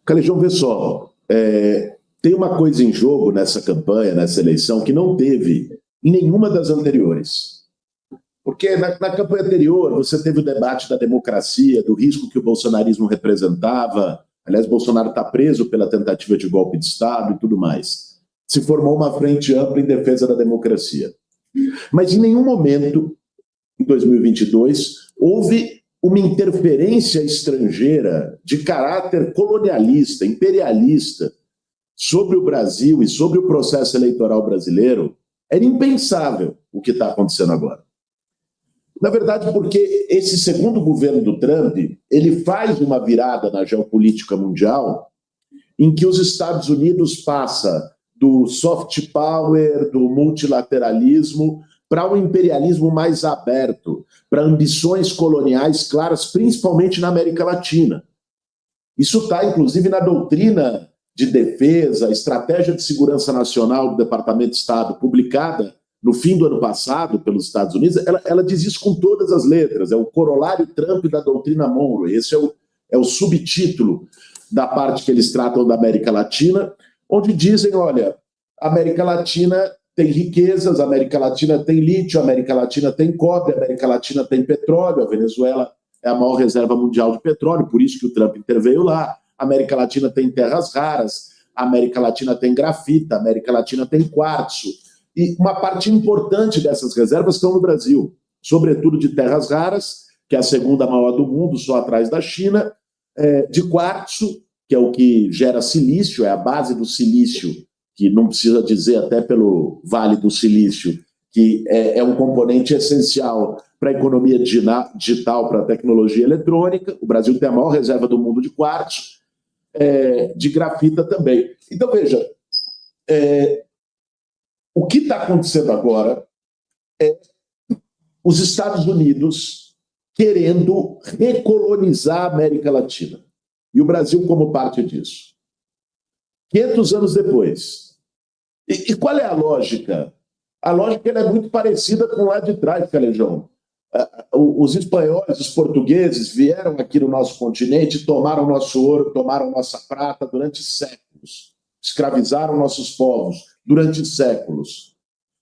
Calejão, vê só, tem uma coisa em jogo nessa campanha, nessa eleição, que não teve em nenhuma das anteriores. Porque na campanha anterior você teve o debate da democracia, do risco que o bolsonarismo representava. Aliás, Bolsonaro está preso pela tentativa de golpe de Estado e tudo mais. Se formou uma frente ampla em defesa da democracia. Mas em nenhum momento, em 2022, houve uma interferência estrangeira de caráter colonialista, imperialista, sobre o Brasil e sobre o processo eleitoral brasileiro. Era impensável o que está acontecendo agora. Na verdade, porque esse segundo governo do Trump, ele faz uma virada na geopolítica mundial em que os Estados Unidos passa do soft power, do multilateralismo, para um imperialismo mais aberto, para ambições coloniais claras, principalmente na América Latina. Isso está, inclusive, na doutrina de defesa, estratégia de segurança nacional do Departamento de Estado, publicada no fim do ano passado pelos Estados Unidos. Ela diz isso com todas as letras, é o corolário Trump da doutrina Monroe. Esse é o subtítulo da parte que eles tratam da América Latina, onde dizem, olha, a América Latina tem riquezas, a América Latina tem lítio, a América Latina tem cobre, a América Latina tem petróleo, a Venezuela é a maior reserva mundial de petróleo, por isso que o Trump interveio lá. A América Latina tem terras raras, a América Latina tem grafita, a América Latina tem quartzo. E uma parte importante dessas reservas estão no Brasil, sobretudo de terras raras, que é a segunda maior do mundo, só atrás da China, de quartzo, que é o que gera silício, é a base do silício, que não precisa dizer até pelo Vale do Silício, que é um componente essencial para a economia digital, para a tecnologia eletrônica. O Brasil tem a maior reserva do mundo de quartzo, de grafita também. Então, veja, o que está acontecendo agora é os Estados Unidos querendo recolonizar a América Latina. E o Brasil como parte disso. 500 anos depois. E qual é a lógica? A lógica é muito parecida com lá de trás, Calejão. Os espanhóis, os portugueses vieram aqui no nosso continente, tomaram nosso ouro, tomaram nossa prata durante séculos. Escravizaram nossos povos durante séculos.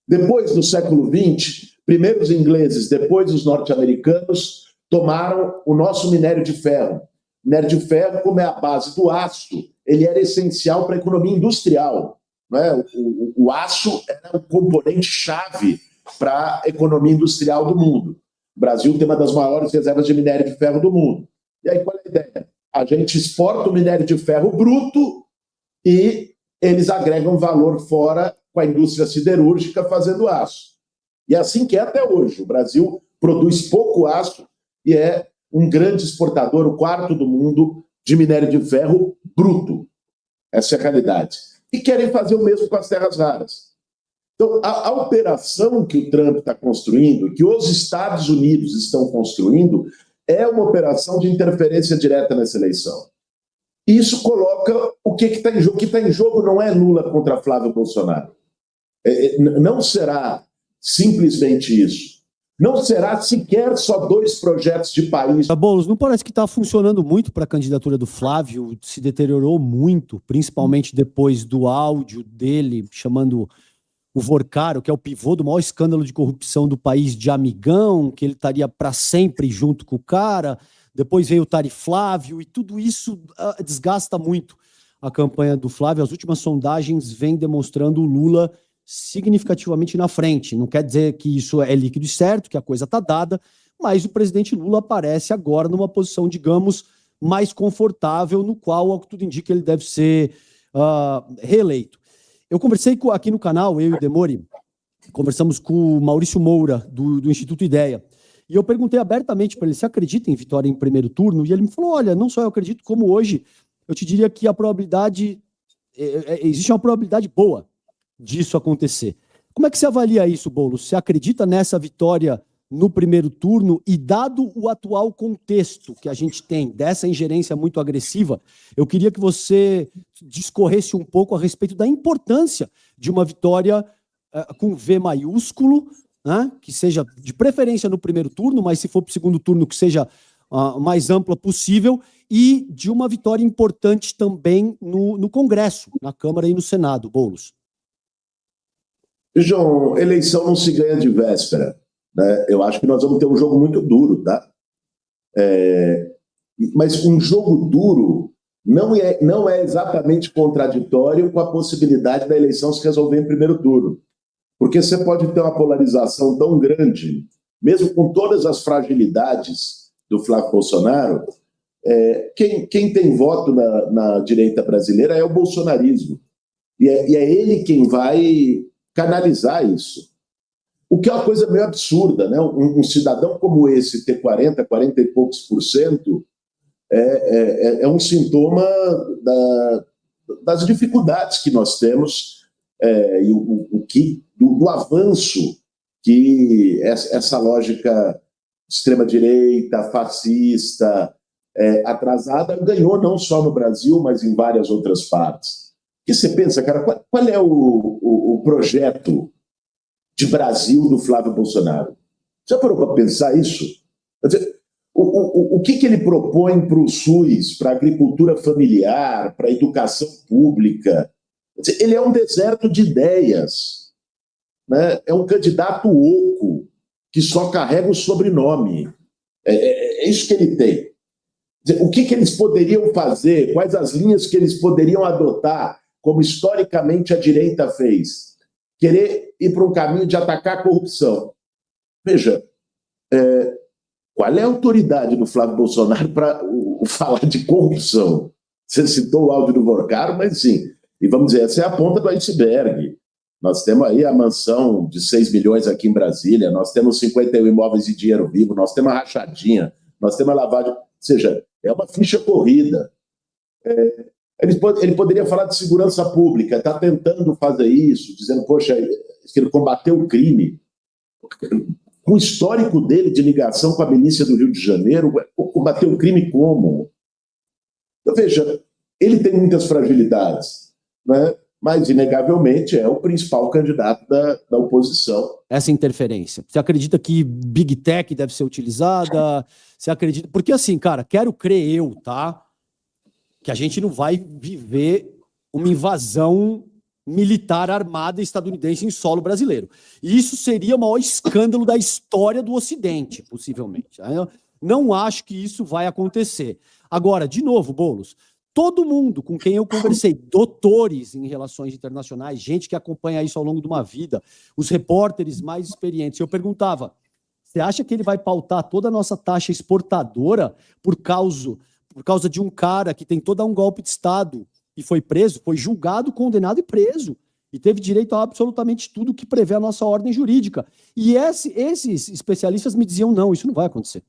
Depois, no século XX, primeiro os ingleses, depois os norte-americanos, tomaram o nosso minério de ferro. O minério de ferro, como é a base do aço, ele era essencial para a economia industrial. Não é? O aço era um componente-chave para a economia industrial do mundo. O Brasil tem uma das maiores reservas de minério de ferro do mundo. E aí, qual é a ideia? A gente exporta o minério de ferro bruto e eles agregam valor fora com a indústria siderúrgica fazendo aço. E é assim que é até hoje. O Brasil produz pouco aço e é um grande exportador, o quarto do mundo, de minério de ferro bruto. Essa é a realidade. E querem fazer o mesmo com as terras raras. Então, a operação que o Trump está construindo, que os Estados Unidos estão construindo, é uma operação de interferência direta nessa eleição. E isso coloca o que está em jogo. O que está em jogo não é Lula contra Flávio Bolsonaro. Não será simplesmente isso. Não será sequer só dois projetos de país. Boulos, não parece que está funcionando muito para a candidatura do Flávio, se deteriorou muito, principalmente depois do áudio dele chamando o Vorcaro, que é o pivô do maior escândalo de corrupção do país, de amigão, que ele estaria para sempre junto com o cara. Depois veio o Tari Flávio, e tudo isso desgasta muito a campanha do Flávio. As últimas sondagens vêm demonstrando o Lula significativamente na frente. Não quer dizer que isso é líquido e certo, que a coisa está dada, mas o presidente Lula aparece agora numa posição, digamos, mais confortável, no qual, ao que tudo indica, ele deve ser reeleito. Eu conversei aqui no canal, eu e o Demori, conversamos com o Maurício Moura, do Instituto Ideia, e eu perguntei abertamente para ele se acredita em vitória em primeiro turno, e ele me falou, olha, não só eu acredito, como hoje, eu te diria que a probabilidade, existe uma probabilidade boa disso acontecer. Como é que você avalia isso, Boulos? Você acredita nessa vitória no primeiro turno? E dado o atual contexto que a gente tem dessa ingerência muito agressiva, eu queria que você discorresse um pouco a respeito da importância de uma vitória com V maiúsculo, né? Que seja de preferência no primeiro turno, mas se for para o segundo turno, que seja mais ampla possível e de uma vitória importante também no Congresso, na Câmara e no Senado, Boulos. João, eleição não se ganha de véspera, né? Eu acho que nós vamos ter um jogo muito duro, tá? Mas um jogo duro não é exatamente contraditório com a possibilidade da eleição se resolver em primeiro turno. Porque você pode ter uma polarização tão grande, mesmo com todas as fragilidades do Flávio Bolsonaro, quem tem voto na direita brasileira é o bolsonarismo. E é ele quem vai canalizar isso. O que é uma coisa meio absurda, né? Um cidadão como esse ter 40 e poucos por cento é um sintoma das dificuldades que nós temos e do avanço que essa lógica extrema-direita, fascista, atrasada, ganhou não só no Brasil, mas em várias outras partes. O que você pensa, cara? Qual é o projeto de Brasil do Flávio Bolsonaro? Já parou para pensar isso? Quer dizer, o que ele propõe para o SUS, para a agricultura familiar, para a educação pública? Quer dizer, ele é um deserto de ideias, né? É um candidato oco que só carrega o sobrenome. É isso que ele tem. Quer dizer, o que eles poderiam fazer? Quais as linhas que eles poderiam adotar, como historicamente a direita fez? Querer ir para um caminho de atacar a corrupção. Veja, qual é a autoridade do Flávio Bolsonaro para falar de corrupção? Você citou o áudio do Vorcaro, mas sim. E vamos dizer, essa é a ponta do iceberg. Nós temos aí a mansão de 6 milhões aqui em Brasília, nós temos 51 imóveis de dinheiro vivo, nós temos a rachadinha, nós temos a lavagem. Ou seja, é uma ficha corrida. Ele poderia falar de segurança pública, está tentando fazer isso, dizendo, poxa, que ele combateu o crime. Com o histórico dele de ligação com a milícia do Rio de Janeiro, combateu o crime como? Então, veja, ele tem muitas fragilidades, né? Mas, inegavelmente, é o principal candidato da oposição. Essa interferência. Você acredita que Big Tech deve ser utilizada? Você acredita... Porque, assim, cara, quero crer eu, tá? Que a gente não vai viver uma invasão militar armada estadunidense em solo brasileiro. E isso seria o maior escândalo da história do Ocidente, possivelmente. Eu não acho que isso vai acontecer. Agora, de novo, Boulos, todo mundo com quem eu conversei, doutores em relações internacionais, gente que acompanha isso ao longo de uma vida, os repórteres mais experientes, eu perguntava, você acha que ele vai pautar toda a nossa taxa exportadora por causa de um cara que tem todo um golpe de Estado e foi preso, foi julgado, condenado e preso, e teve direito a absolutamente tudo que prevê a nossa ordem jurídica. E esses especialistas me diziam, não, isso não vai acontecer.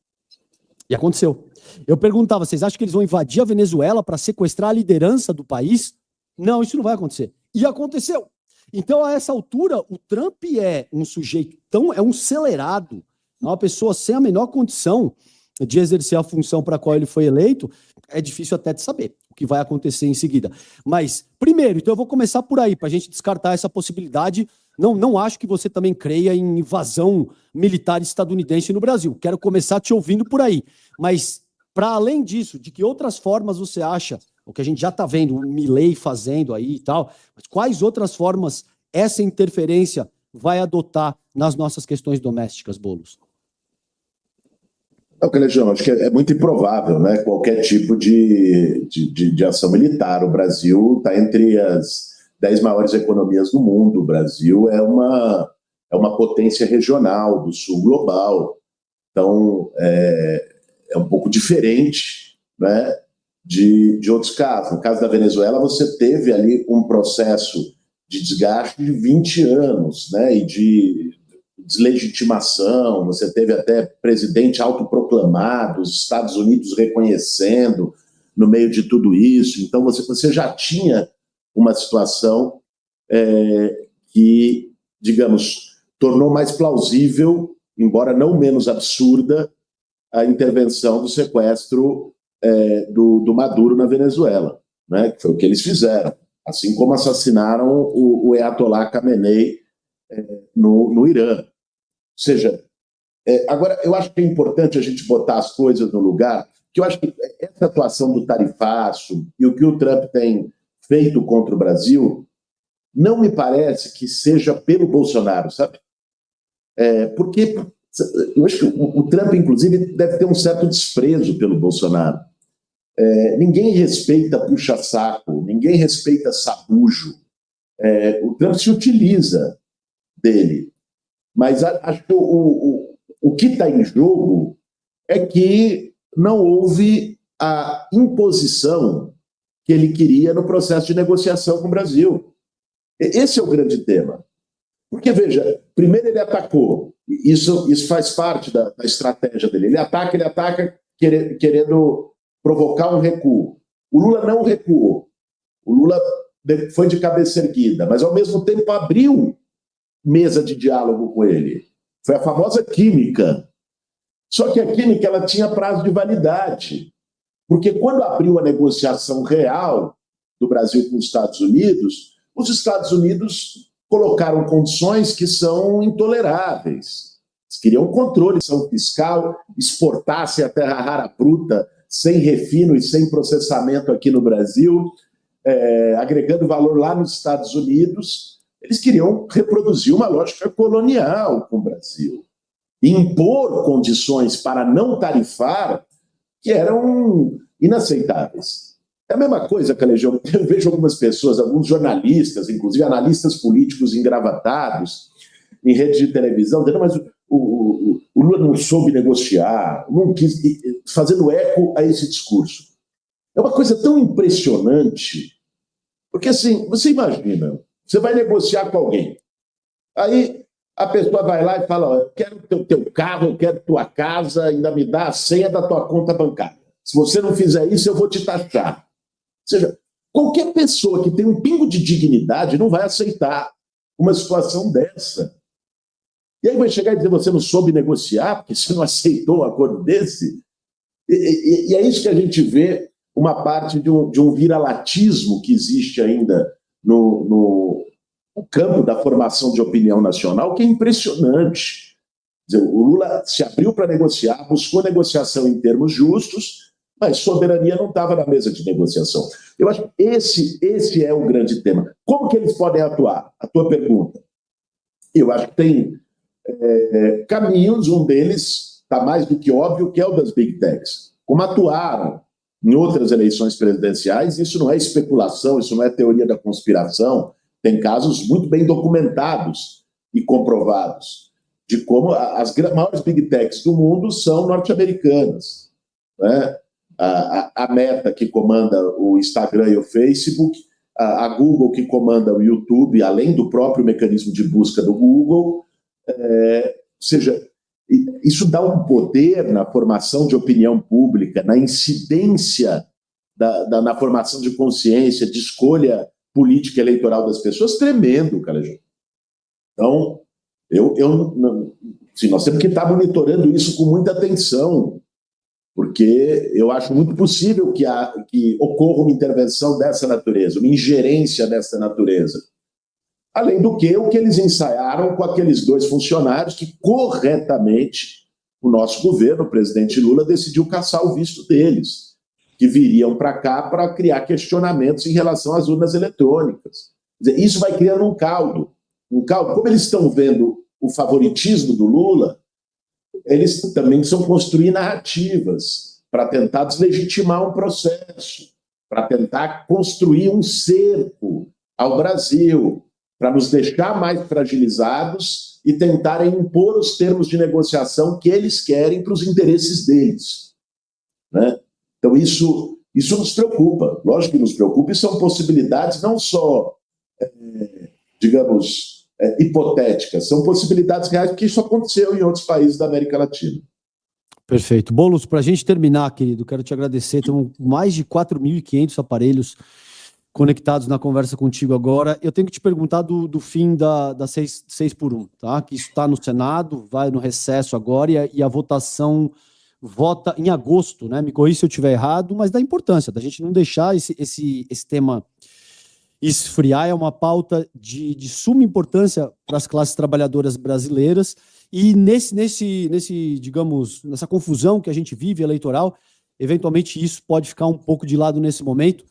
E aconteceu. Eu perguntava, vocês acham que eles vão invadir a Venezuela para sequestrar a liderança do país? Não, isso não vai acontecer. E aconteceu. Então, a essa altura, o Trump é um sujeito é um acelerado, é uma pessoa sem a menor condição de exercer a função para a qual ele foi eleito. É difícil até de saber o que vai acontecer em seguida. Mas, primeiro, então eu vou começar por aí, para a gente descartar essa possibilidade. Não acho que você também creia em invasão militar estadunidense no Brasil. Quero começar te ouvindo por aí. Mas, para além disso, de que outras formas você acha, o que a gente já está vendo, o Milei fazendo aí e tal, mas quais outras formas essa interferência vai adotar nas nossas questões domésticas, Boulos? Não, Clejão, acho que é muito improvável, né? Qualquer tipo de ação militar. O Brasil está entre as 10 maiores economias do mundo. O Brasil é uma potência regional do sul global. Então, é um pouco diferente, né, de outros casos. No caso da Venezuela, você teve ali um processo de desgaste de 20 anos, né, e de deslegitimação, você teve até presidente autoproclamado, os Estados Unidos reconhecendo no meio de tudo isso. Então, você já tinha uma situação que, digamos, tornou mais plausível, embora não menos absurda, a intervenção do sequestro do Maduro na Venezuela, né? Que foi o que eles fizeram, assim como assassinaram o Ayatollah Khamenei no Irã. Ou seja, Agora, eu acho que é importante a gente botar as coisas no lugar, que eu acho que essa atuação do tarifaço e o que o Trump tem feito contra o Brasil não me parece que seja pelo Bolsonaro, sabe? Porque eu acho que o Trump, inclusive, deve ter um certo desprezo pelo Bolsonaro. Ninguém respeita puxa-saco, ninguém respeita sabujo. O Trump se utiliza dele. Mas acho que o que está em jogo é que não houve a imposição que ele queria no processo de negociação com o Brasil. Esse é o grande tema. Porque, veja, primeiro ele atacou, isso faz parte da estratégia dele. Ele ataca querendo provocar um recuo. O Lula não recuou. O Lula foi de cabeça erguida, mas, ao mesmo tempo, abriu mesa de diálogo com ele. Foi a famosa química. Só que a química ela tinha prazo de validade. Porque quando abriu a negociação real do Brasil com os Estados Unidos colocaram condições que são intoleráveis. Eles queriam controle fiscal, exportasse a terra rara bruta sem refino e sem processamento aqui no Brasil, agregando valor lá nos Estados Unidos. Eles queriam reproduzir uma lógica colonial com o Brasil. Impor condições para não tarifar que eram inaceitáveis. É a mesma coisa, Calejão. Eu vejo algumas pessoas, alguns jornalistas, inclusive analistas políticos engravatados, em redes de televisão, dizendo, mas o Lula não soube negociar, não quis, fazendo eco a esse discurso. É uma coisa tão impressionante, porque assim, você imagina, você vai negociar com alguém, aí a pessoa vai lá e fala, eu quero o teu carro, eu quero tua casa, ainda me dá a senha da tua conta bancária. Se você não fizer isso, eu vou te taxar. Ou seja, qualquer pessoa que tem um pingo de dignidade não vai aceitar uma situação dessa. E aí vai chegar e dizer, você não soube negociar, porque você não aceitou um acordo desse? E é isso que a gente vê, uma parte de um viralatismo que existe ainda no campo da formação de opinião nacional, que é impressionante. Quer dizer, o Lula se abriu para negociar, buscou negociação em termos justos, mas soberania não estava na mesa de negociação. Eu acho que esse é o grande tema. Como que eles podem atuar? A tua pergunta. Eu acho que tem caminhos, um deles está mais do que óbvio, que é o das Big Techs. Como atuaram em outras eleições presidenciais, isso não é especulação, isso não é teoria da conspiração, tem casos muito bem documentados e comprovados de como as maiores Big Techs do mundo são norte-americanas, né? A Meta, que comanda o Instagram e o Facebook, a Google, que comanda o YouTube, além do próprio mecanismo de busca do Google. Ou seja, isso dá um poder na formação de opinião pública, na incidência na formação de consciência, de escolha política eleitoral das pessoas, tremendo, cara. Então, nós temos que estar monitorando isso com muita atenção, porque eu acho muito possível que ocorra uma intervenção dessa natureza, uma ingerência dessa natureza. Além do que o que eles ensaiaram com aqueles 2 funcionários que, corretamente, o nosso governo, o presidente Lula, decidiu caçar o visto deles, que viriam para cá para criar questionamentos em relação às urnas eletrônicas. Quer dizer, isso vai criando um caldo. Como eles estão vendo o favoritismo do Lula, eles também precisam construir narrativas para tentar deslegitimar um processo, para tentar construir um cerco ao Brasil, para nos deixar mais fragilizados e tentarem impor os termos de negociação que eles querem para os interesses deles, né? Então, isso nos preocupa. Lógico que nos preocupa, e são possibilidades não só, digamos, hipotéticas, são possibilidades reais, porque isso aconteceu em outros países da América Latina. Perfeito. Boulos, para a gente terminar, querido, quero te agradecer. Temos mais de 4.500 aparelhos conectados na conversa contigo agora. Eu tenho que te perguntar do fim da 6x1, tá? Que isso está no Senado, vai no recesso agora e a votação vota em agosto, né? Me corrija se eu estiver errado, mas dá importância da gente não deixar esse tema esfriar. É uma pauta de suma importância para as classes trabalhadoras brasileiras E digamos, nessa confusão que a gente vive eleitoral, eventualmente isso pode ficar um pouco de lado nesse momento.